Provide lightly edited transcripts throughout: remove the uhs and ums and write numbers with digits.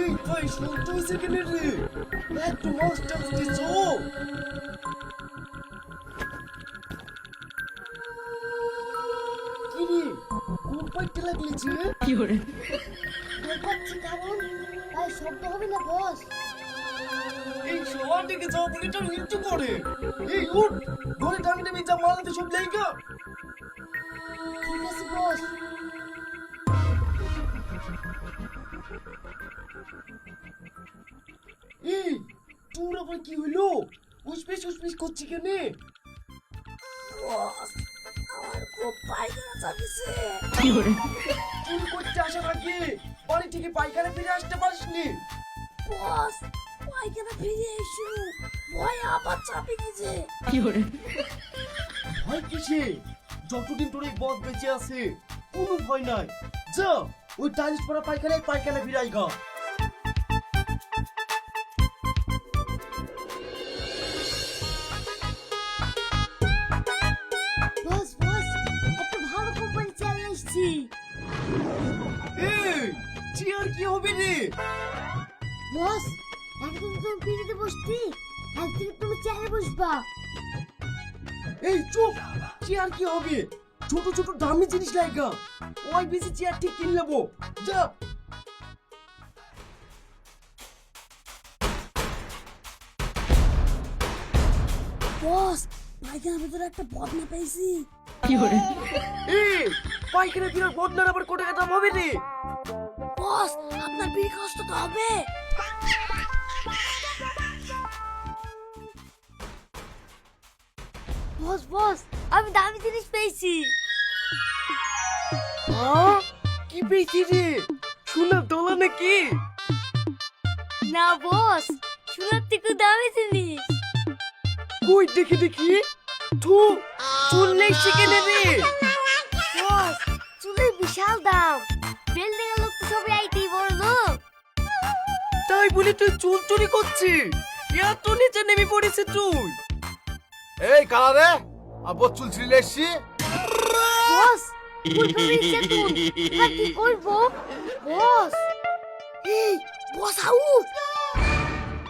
এই ভাই শুনতে সেকেন্ড রে একটু মাস্টার দিছো কি রে কোন পাইতে লাগলিছে কি করে পাচ্ছি কারণ তাই শব্দ হবে না বস। এই সবার দিকে যাও বলে তো মৃত্যু করে এই উঠ ঘরে টাঙিয়ে নেবে যা মালাতে সব লেগা ঠিক আছে বস। এই তোর আবার কি হইলো উসপিস করছি কেন বস আমার খুব পায়খানা চাপিছে। কি করে চুরি করতে আসার আগে বাড়ি থেকে পায়খানা ফিরে আসতে পারিসনি বস পায়খানা ফিরে এসো ভয় আবার চাপে গেছে। কি করে ভয় কিসে যতদিন তোর এই বদ বেঁচে আছে কোনো ভয় নাই যা ওই টাইলস পরা পায়খানায় পায়খানা ফিরাই গা বস বস একটা ভালো কোম্পানি চেয়ার এসেছি। এই চেয়ার কি হবে রে বস একদিন তুমি পিড়িতে বসতি একদিন তুমি চেয়ারে বসবা। এই চুপ চেয়ার কি হবে ছোট ছোট দামি জিনিস লাগা ওই বেশি চেয়ার ঠিক কিনে নেবো যা বস পায়খানার ভিতরে একটা বদনা পেয়েছি। কি করে এই পায়খানা ফিরার বদনার আবার কোটে কাটা হবে রে বস আপনার বিড়ি কষ্ট তো হবে। বস বস আমি দামি জিনিস পেয়েছি। হ্যাঁ কি পেয়েছি রে সোনার দলা নাকি না বস সোনার থেকে দামি জিনিস। কই দেখি দেখি থু চুল নেই শিখে রে বস চুলের বিশাল দাম বিল্ডিং এর লোক তো সবাই আইতেই বড় লোক। তাই বলি তুই চুল চুরি করছিস এত নিচে নেমে পড়েছে তুই এই কালা রে আব্বু চুল ছিঁড়ে এসছি বস বলবো ইজ্জতুন আর কি করব বস। এই বস আউট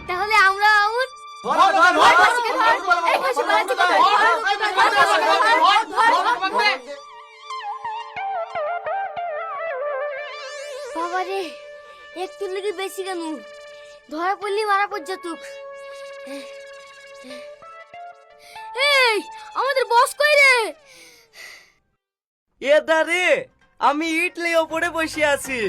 তাহলে আমরা আউট। বাবারে একটু লেগে বেশি কেন ধরা পড়লি মারা পর্যটক। এই আমাদের বস কই রে এ দাঁড়ে আমি ইটলি ওপরে বসে আছি